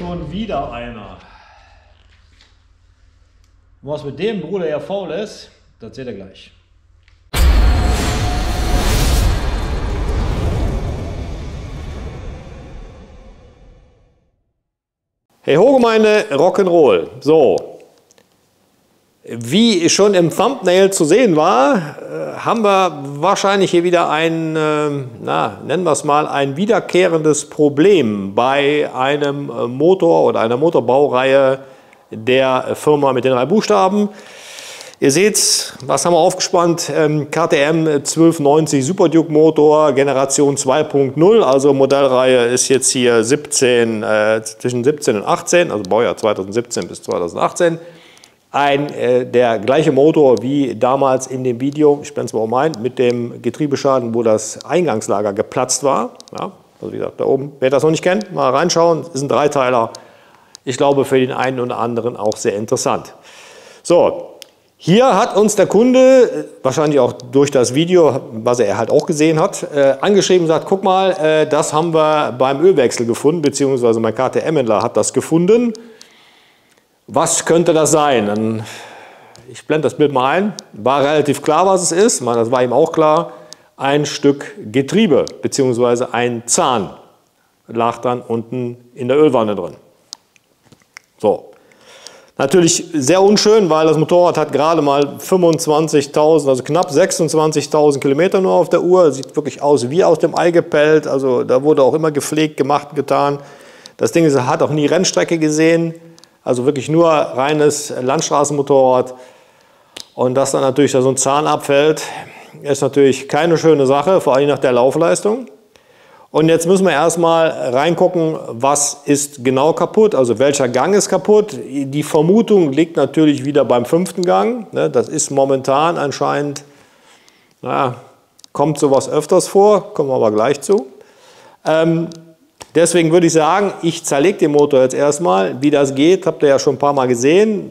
Schon wieder einer. Was mit dem Bruder ja faul ist, das seht ihr gleich. Hey Hochgemeinde Rock'n'Roll. So, wie schon im Thumbnail zu sehen war, haben wir wahrscheinlich hier wieder ein, nennen wir es mal, ein wiederkehrendes Problem bei einem Motor oder einer Motorbaureihe der Firma mit den 3 Buchstaben. Ihr seht, was haben wir aufgespannt? KTM 1290 Super Duke Motor, Generation 2.0, also Modellreihe ist jetzt hier zwischen 17 und 18, also Baujahr 2017 bis 2018. Der gleiche Motor wie damals in dem Video, ich blende es mal um ein, mit dem Getriebeschaden, wo das Eingangslager geplatzt war. Ja, also wie gesagt, da oben, wer das noch nicht kennt, mal reinschauen, ist ein Dreiteiler. Ich glaube, für den einen oder anderen auch sehr interessant. So, hier hat uns der Kunde, wahrscheinlich auch durch das Video, was er halt auch gesehen hat, angeschrieben und sagt, guck mal, das haben wir beim Ölwechsel gefunden, beziehungsweise mein KTM-Händler hat das gefunden. Was könnte das sein? Ich blende das Bild mal ein. War relativ klar, was es ist. Das war ihm auch klar. Ein Stück Getriebe bzw. ein Zahn lag dann unten in der Ölwanne drin. So. Natürlich sehr unschön, weil das Motorrad hat gerade mal 25.000, also knapp 26.000 Kilometer nur auf der Uhr. Sieht wirklich aus wie aus dem Ei gepellt. Also da wurde auch immer gepflegt, gemacht, getan. Das Ding hat auch nie Rennstrecke gesehen. Also wirklich nur reines Landstraßenmotorrad. Und dass dann natürlich da so ein Zahn abfällt, ist natürlich keine schöne Sache, vor allem nach der Laufleistung. Und jetzt müssen wir erstmal reingucken, was ist genau kaputt, also welcher Gang ist kaputt. Die Vermutung liegt natürlich wieder beim 5. Gang. Das ist momentan anscheinend, kommt sowas öfters vor, kommen wir aber gleich zu. Deswegen würde ich sagen, ich zerlege den Motor jetzt erstmal. Wie das geht, habt ihr ja schon ein paar Mal gesehen.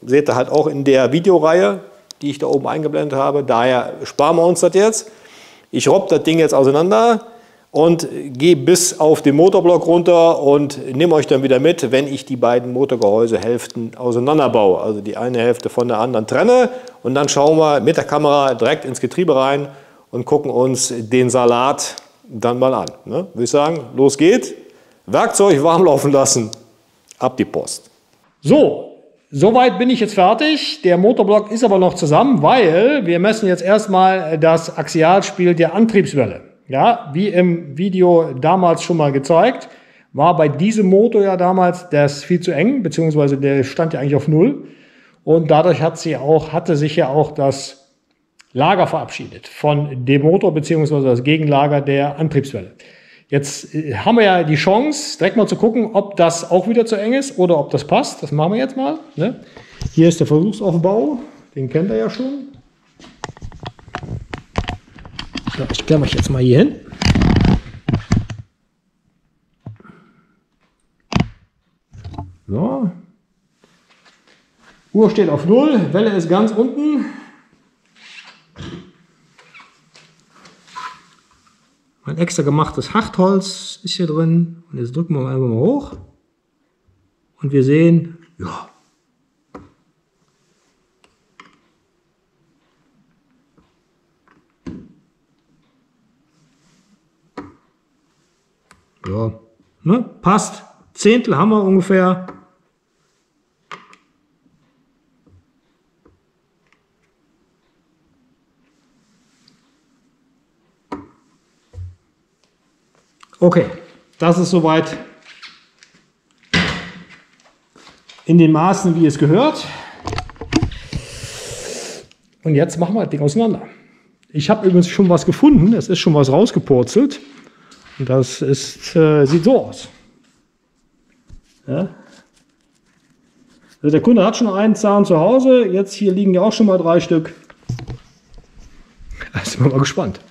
Seht ihr halt auch in der Videoreihe, die ich da oben eingeblendet habe. Daher sparen wir uns das jetzt. Ich robbe das Ding jetzt auseinander und gehe bis auf den Motorblock runter und nehme euch dann wieder mit, wenn ich die beiden Motorgehäusehälften auseinanderbaue. Also die eine Hälfte von der anderen trenne und dann schauen wir mit der Kamera direkt ins Getriebe rein und gucken uns den Salat dann mal an. Ne? Würde ich sagen, los geht's. Werkzeug warm laufen lassen. Ab die Post. So, soweit bin ich jetzt fertig. Der Motorblock ist aber noch zusammen, weil wir messen jetzt erstmal das Axialspiel der Antriebswelle. Ja, wie im Video damals schon mal gezeigt, war bei diesem Motor ja damals das viel zu eng, beziehungsweise der stand ja eigentlich auf 0. Und dadurch hatte sich ja auch das Lager verabschiedet von dem Motor bzw. das Gegenlager der Antriebswelle. Jetzt haben wir ja die Chance, direkt mal zu gucken, ob das auch wieder zu eng ist oder ob das passt. Das machen wir jetzt mal. Ne? Hier ist der Versuchsaufbau, den kennt ihr ja schon. So, ich klemme euch jetzt mal hier hin. So. Uhr steht auf 0, Welle ist ganz unten. Mein extra gemachtes Hartholz ist hier drin. Und jetzt drücken wir einfach mal hoch. Und wir sehen, ja. Ja, ne? Passt. Zehntel haben wir ungefähr. Okay, das ist soweit in den Maßen, wie es gehört. Und jetzt machen wir das Ding auseinander. Ich habe übrigens schon was gefunden, es ist schon was rausgepurzelt. Und das ist, sieht so aus. Ja. Also der Kunde hat schon einen Zahn zu Hause, jetzt hier liegen ja auch schon mal 3 Stück. Da sind wir mal gespannt.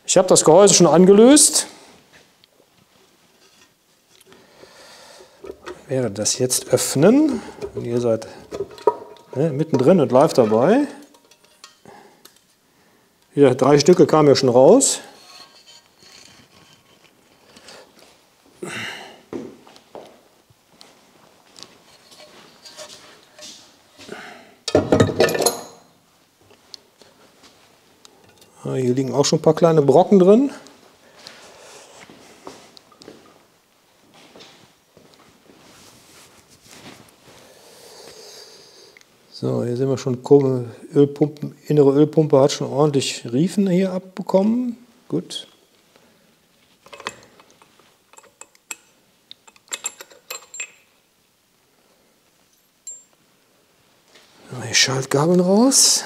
Ich habe das Gehäuse schon angelöst. Ich werde das jetzt öffnen. Und ihr seid mittendrin und live dabei. Wieder 3 Stücke kamen ja schon raus. Hier liegen auch schon ein paar kleine Brocken drin. So, hier sehen wir schon, Ölpumpen, innere Ölpumpe hat schon ordentlich Riefen hier abbekommen. Gut. Die Schaltgabeln raus.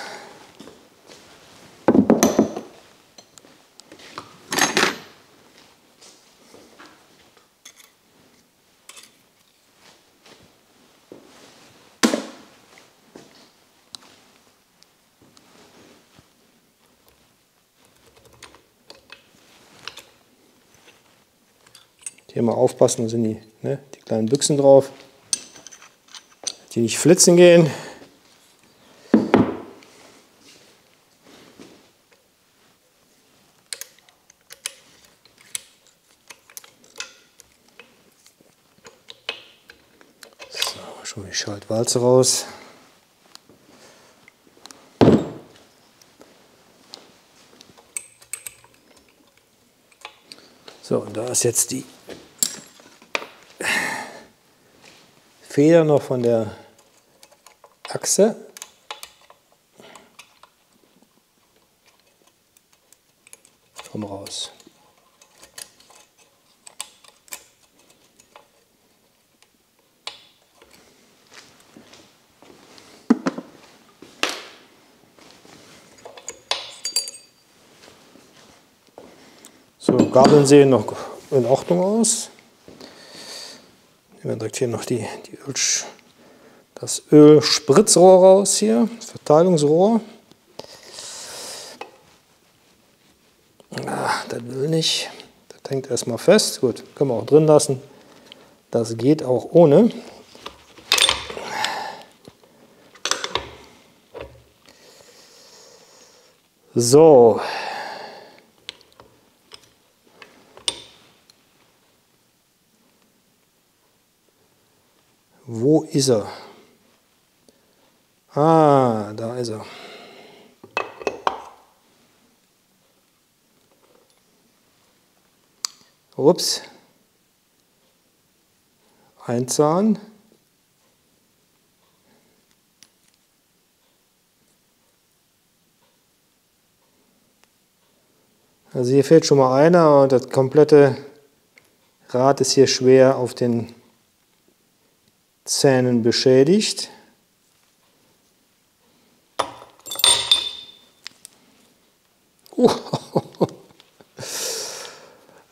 Hier mal aufpassen, da sind die kleinen Büchsen drauf, die nicht flitzen gehen. So, schon die Schaltwalze raus. So, und da ist jetzt die Feder noch von der Achse. Komm raus. So, Gabeln sehen noch in Ordnung aus. Nehmen wir direkt hier noch das Ölspritzrohr raus hier, das Verteilungsrohr. Das will nicht. Das hängt erstmal fest. Gut, können wir auch drin lassen. Das geht auch ohne. So. Wo ist er? Ah, da ist er. Ups. Ein Zahn. Also hier fehlt schon mal einer und das komplette Rad ist hier schwer auf den Zähnen beschädigt.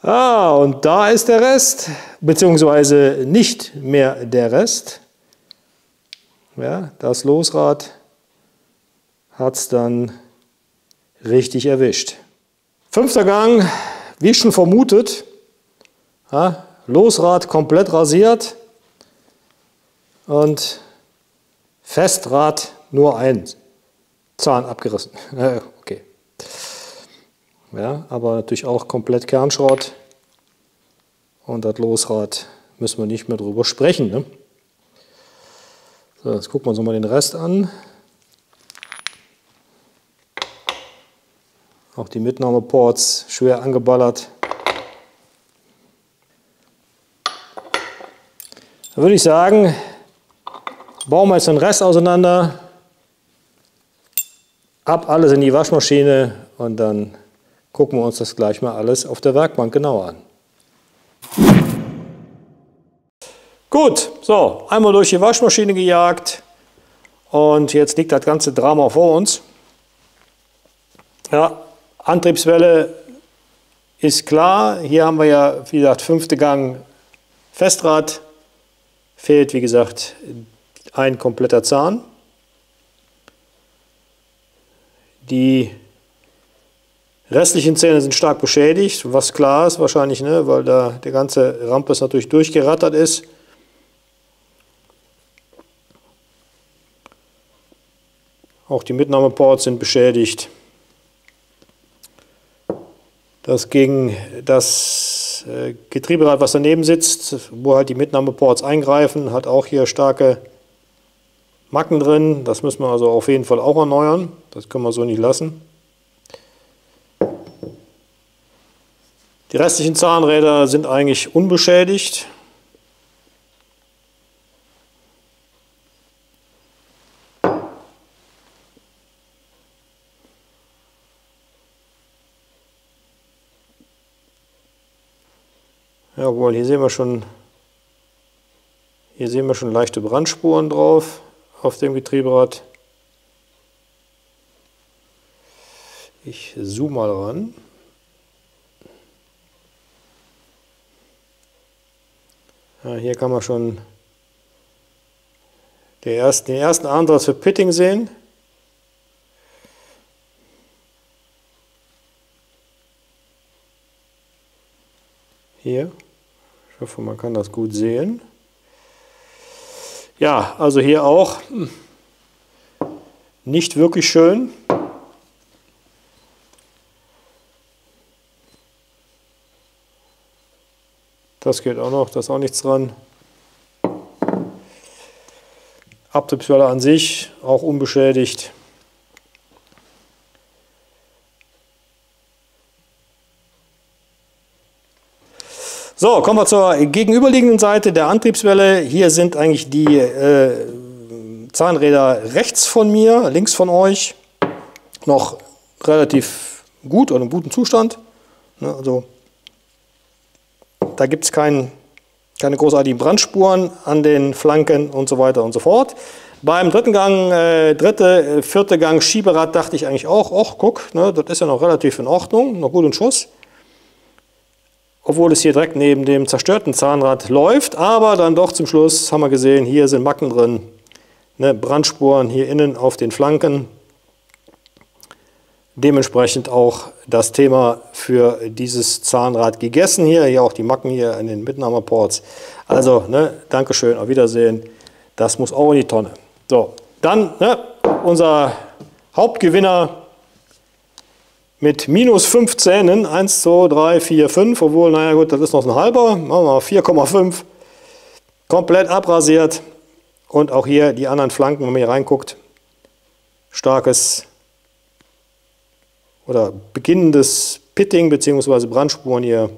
Und da ist der Rest, beziehungsweise nicht mehr der Rest. Ja, das Losrad hat es dann richtig erwischt. 5. Gang, wie schon vermutet, ja, Losrad komplett rasiert und Festrad nur ein Zahn abgerissen. Okay. Ja, aber natürlich auch komplett Kernschrott. Und das Losrad müssen wir nicht mehr drüber sprechen. Ne? So, jetzt gucken wir uns nochmal den Rest an. Auch die Mitnahmeports schwer angeballert. Da würde ich sagen, bauen wir jetzt den Rest auseinander. Ab alles in die Waschmaschine und dann gucken wir uns das gleich mal alles auf der Werkbank genauer an. Gut, so, einmal durch die Waschmaschine gejagt und jetzt liegt das ganze Drama vor uns. Ja, Antriebswelle ist klar. Hier haben wir ja, wie gesagt, 5. Gang Festrad. Fehlt, wie gesagt, ein kompletter Zahn. Die restlichen Zähne sind stark beschädigt, was klar ist wahrscheinlich, ne, weil da der ganze Rampes natürlich durchgerattert ist. Auch die Mitnahmeports sind beschädigt. Das Getrieberad, was daneben sitzt, wo halt die Mitnahmeports eingreifen, hat auch hier starke Macken drin. Das müssen wir also auf jeden Fall auch erneuern. Das können wir so nicht lassen. Die restlichen Zahnräder sind eigentlich unbeschädigt. Jawohl, hier sehen wir schon leichte Brandspuren drauf auf dem Getrieberad. Ich zoome mal ran. Ja, hier kann man schon den ersten Ansatz für Pitting sehen. Hier. Ich hoffe, man kann das gut sehen. Ja, also hier auch nicht wirklich schön. Das geht auch noch, da ist auch nichts dran. Abtriebswelle an sich auch unbeschädigt. So, kommen wir zur gegenüberliegenden Seite der Antriebswelle. Hier sind eigentlich die Zahnräder rechts von mir, links von euch, noch relativ gut oder in gutem Zustand. Also da gibt es keine großartigen Brandspuren an den Flanken und so weiter und so fort. Beim dritten Gang, vierte Gang Schieberad dachte ich eigentlich auch, ach guck, ne, das ist ja noch relativ in Ordnung, noch gut in Schuss. Obwohl es hier direkt neben dem zerstörten Zahnrad läuft, aber dann doch zum Schluss haben wir gesehen, hier sind Macken drin, ne, Brandspuren hier innen auf den Flanken. Dementsprechend auch das Thema für dieses Zahnrad gegessen hier auch die Macken hier in den Mitnahmeports. Also, ne, Dankeschön, auf Wiedersehen, das muss auch in die Tonne. So, dann ne, unser Hauptgewinner mit minus 5 Zähnen, 1, 2, 3, 4, 5, obwohl, naja gut, das ist noch ein halber, machen wir mal 4,5, komplett abrasiert und auch hier die anderen Flanken, wenn man hier reinguckt, starkes oder beginnendes Pitting bzw. Brandspuren hier.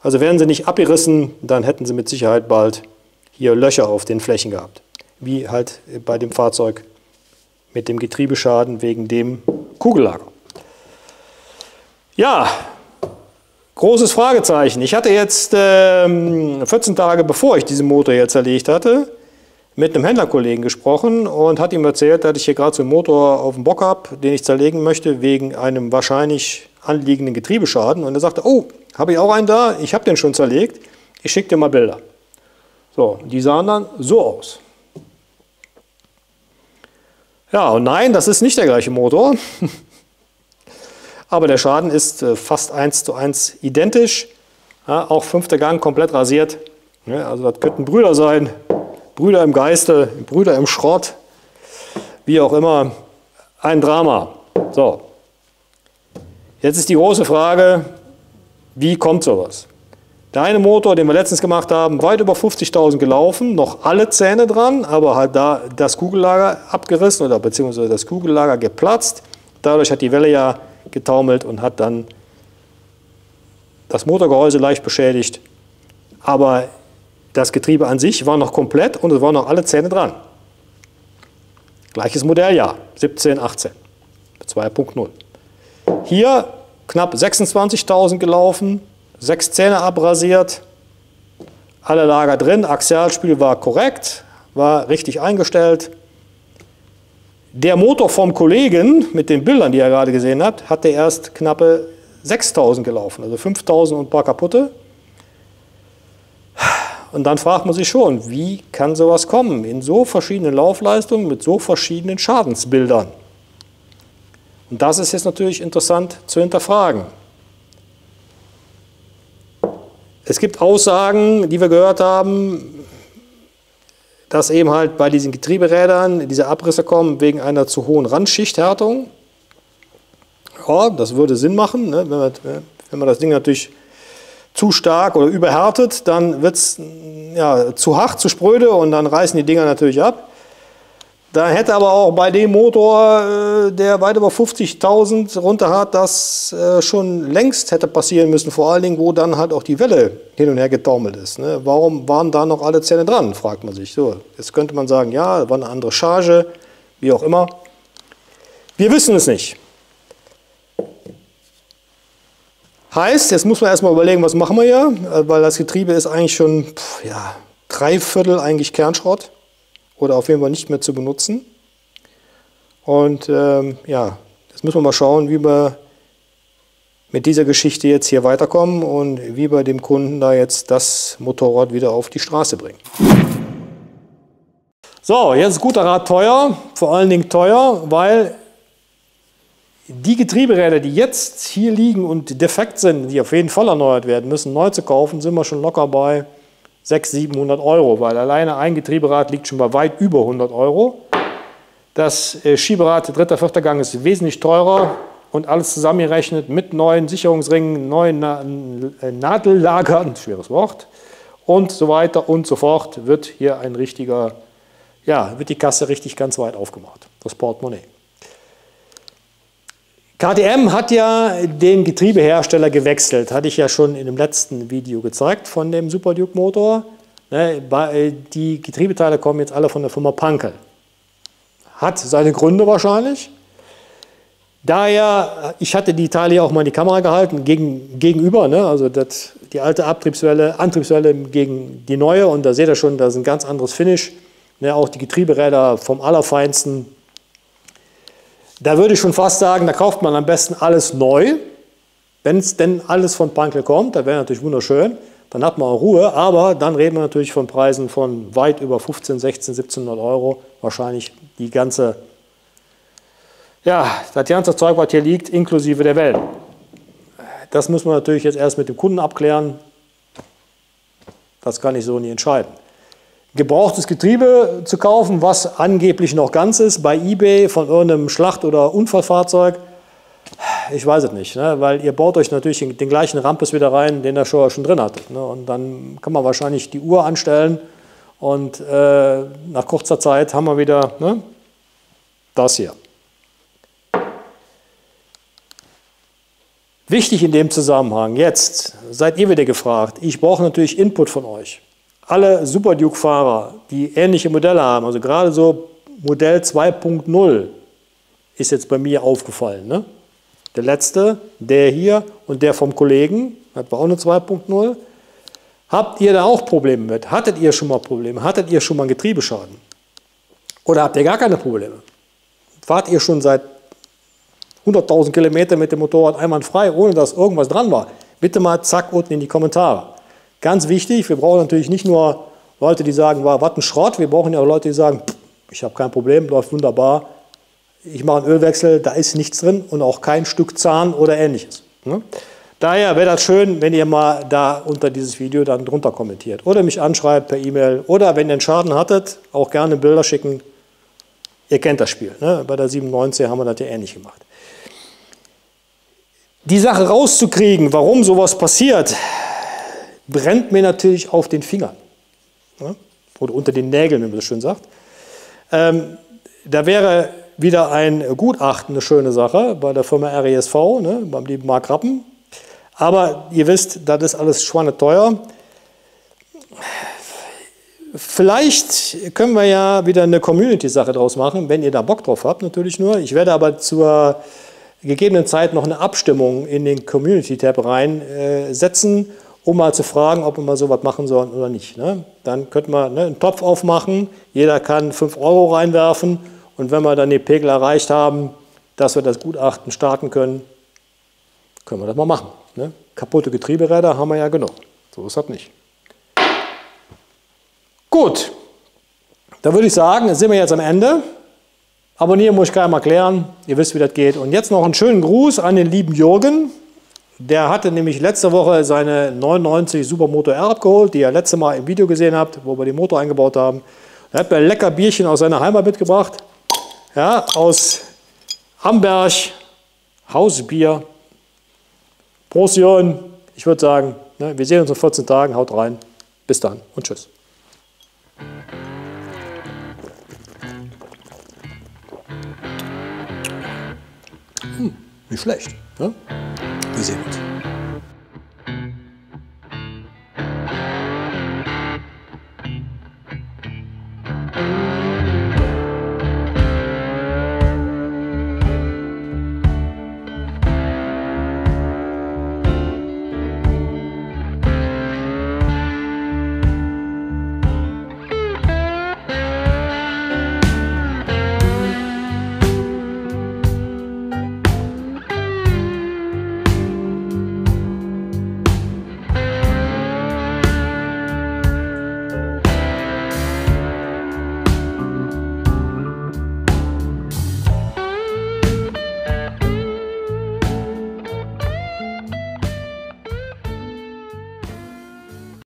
Also wären sie nicht abgerissen, dann hätten sie mit Sicherheit bald hier Löcher auf den Flächen gehabt, wie halt bei dem Fahrzeug mit dem Getriebeschaden wegen dem Kugellager. Ja, großes Fragezeichen. Ich hatte jetzt 14 Tage bevor ich diesen Motor hier zerlegt hatte, mit einem Händlerkollegen gesprochen und hat ihm erzählt, dass ich hier gerade so einen Motor auf dem Bock habe, den ich zerlegen möchte, wegen einem wahrscheinlich anliegenden Getriebeschaden. Und er sagte, oh, habe ich auch einen da? Ich habe den schon zerlegt. Ich schicke dir mal Bilder. So, die sahen dann so aus. Ja, und nein, das ist nicht der gleiche Motor. Aber der Schaden ist fast 1:1 identisch. Ja, auch 5. Gang komplett rasiert. Ja, also das könnten Brüder sein. Brüder im Geiste, Brüder im Schrott. Wie auch immer. Ein Drama. So. Jetzt ist die große Frage, wie kommt sowas? Der eine Motor, den wir letztens gemacht haben, weit über 50.000 gelaufen, noch alle Zähne dran, aber halt da das Kugellager abgerissen oder beziehungsweise das Kugellager geplatzt. Dadurch hat die Welle ja getaumelt und hat dann das Motorgehäuse leicht beschädigt. Aber das Getriebe an sich war noch komplett und es waren noch alle Zähne dran. Gleiches Modelljahr, 17, 18, 2.0. Hier knapp 26.000 gelaufen, 6 Zähne abrasiert, alle Lager drin, Axialspiel war korrekt, war richtig eingestellt. Der Motor vom Kollegen, mit den Bildern, die ihr gerade gesehen habt, hatte erst knappe 6.000 gelaufen, also 5.000 und ein paar kaputte. Und dann fragt man sich schon, wie kann sowas kommen in so verschiedenen Laufleistungen mit so verschiedenen Schadensbildern? Und das ist jetzt natürlich interessant zu hinterfragen. Es gibt Aussagen, die wir gehört haben, dass eben halt bei diesen Getrieberädern diese Abrisse kommen wegen einer zu hohen Randschichthärtung. Ja, das würde Sinn machen, ne? Wenn man das Ding natürlich zu stark oder überhärtet, dann wird es ja, zu hart, zu spröde und dann reißen die Dinger natürlich ab. Da hätte aber auch bei dem Motor, der weit über 50.000 runter hat, das schon längst hätte passieren müssen. Vor allen Dingen, wo dann halt auch die Welle hin und her getaumelt ist. Ne? Warum waren da noch alle Zähne dran, fragt man sich. So, jetzt könnte man sagen, ja, war eine andere Charge, wie auch immer. Wir wissen es nicht. Heißt, jetzt muss man erstmal überlegen, was machen wir hier, weil das Getriebe ist eigentlich schon, ja, 3/4 eigentlich Kernschrott. Oder auf jeden Fall nicht mehr zu benutzen. Und ja, jetzt müssen wir mal schauen, wie wir mit dieser Geschichte jetzt hier weiterkommen und wie wir dem Kunden da jetzt das Motorrad wieder auf die Straße bringen. So, jetzt ist guter Rat teuer, vor allen Dingen teuer, weil die Getrieberäder, die jetzt hier liegen und defekt sind, die auf jeden Fall erneuert werden müssen, neu zu kaufen, sind wir schon locker bei 600, 700 €, weil alleine ein Getrieberad liegt schon bei weit über 100 €. Das Schieberad 3., 4. Gang ist wesentlich teurer und alles zusammengerechnet mit neuen Sicherungsringen, neuen Nadellagern, schweres Wort, und so weiter und so fort, wird hier ein richtiger, ja, wird die Kasse richtig ganz weit aufgemacht, das Portemonnaie. KTM hat ja den Getriebehersteller gewechselt, hatte ich ja schon in dem letzten Video gezeigt von dem Super Duke Motor. Die Getriebeteile kommen jetzt alle von der Firma Pankel. Hat seine Gründe wahrscheinlich. Daher, ich hatte die Teile ja auch mal in die Kamera gehalten, gegenüber, ne? Also die alte Antriebswelle gegen die neue, und da seht ihr schon, da ist ein ganz anderes Finish. Ne? Auch die Getrieberäder vom Allerfeinsten. Da würde ich schon fast sagen, da kauft man am besten alles neu. Wenn es denn alles von Pankel kommt, das wäre natürlich wunderschön, dann hat man auch Ruhe, aber dann reden wir natürlich von Preisen von weit über 15, 16, 1700 €. Wahrscheinlich die ganze, ja, das ganze Zeug, was hier liegt, inklusive der Wellen. Das muss man natürlich jetzt erst mit dem Kunden abklären. Das kann ich so nie entscheiden. Gebrauchtes Getriebe zu kaufen, was angeblich noch ganz ist, bei eBay von irgendeinem Schlacht- oder Unfallfahrzeug, ich weiß es nicht, ne? Weil ihr baut euch natürlich den gleichen Rampes wieder rein, den ihr schon drin hattet. Ne? Und dann kann man wahrscheinlich die Uhr anstellen und nach kurzer Zeit haben wir wieder, ne, das hier. Wichtig in dem Zusammenhang, jetzt seid ihr wieder gefragt, ich brauche natürlich Input von euch. Alle Super Duke-Fahrer, die ähnliche Modelle haben, also gerade so Modell 2.0 ist jetzt bei mir aufgefallen. Ne? Der letzte, der hier und der vom Kollegen, das war auch eine 2.0. Habt ihr da auch Probleme mit? Hattet ihr schon mal Probleme? Hattet ihr schon mal einen Getriebeschaden? Oder habt ihr gar keine Probleme? Fahrt ihr schon seit 100.000 Kilometern mit dem Motorrad einwandfrei, ohne dass irgendwas dran war? Bitte mal zack unten in die Kommentare. Ganz wichtig, wir brauchen natürlich nicht nur Leute, die sagen, was ein Schrott, wir brauchen ja auch Leute, die sagen, ich habe kein Problem, läuft wunderbar, ich mache einen Ölwechsel, da ist nichts drin und auch kein Stück Zahn oder ähnliches. Ne? Daher wäre das schön, wenn ihr mal da unter dieses Video dann drunter kommentiert oder mich anschreibt per E-Mail oder wenn ihr einen Schaden hattet, auch gerne Bilder schicken. Ihr kennt das Spiel, ne? Bei der 97 haben wir das ja ähnlich gemacht. Die Sache rauszukriegen, warum sowas passiert, brennt mir natürlich auf den Fingern, ne? Oder unter den Nägeln, wie man so schön sagt. Da wäre wieder ein Gutachten eine schöne Sache bei der Firma RESV, ne? Beim lieben Marc Rappen. Aber ihr wisst, das ist alles schweineteuer. Vielleicht können wir ja wieder eine Community-Sache draus machen, wenn ihr da Bock drauf habt, natürlich nur. Ich werde aber zur gegebenen Zeit noch eine Abstimmung in den Community-Tab reinsetzen, um mal zu fragen, ob wir mal sowas machen sollen oder nicht. Ne? Dann könnte man, ne, einen Topf aufmachen, jeder kann 5 € reinwerfen und wenn wir dann den Pegel erreicht haben, dass wir das Gutachten starten können, können wir das mal machen. Ne? Kaputte Getrieberäder haben wir ja genug. So ist das nicht. Gut, da würde ich sagen, sind wir jetzt am Ende. Abonnieren muss ich keinem erklären, ihr wisst, wie das geht. Und jetzt noch einen schönen Gruß an den lieben Jürgen. Der hatte nämlich letzte Woche seine 99 Supermoto R abgeholt, die ihr letzte Mal im Video gesehen habt, wo wir den Motor eingebaut haben. Er hat mir ein lecker Bierchen aus seiner Heimat mitgebracht. Ja, aus Amberg, Hausbier. Prost, Jürgen. Ich würde sagen, ne, wir sehen uns in 14 Tagen. Haut rein. Bis dann und tschüss. Nicht schlecht. Ne? Wir sehen uns.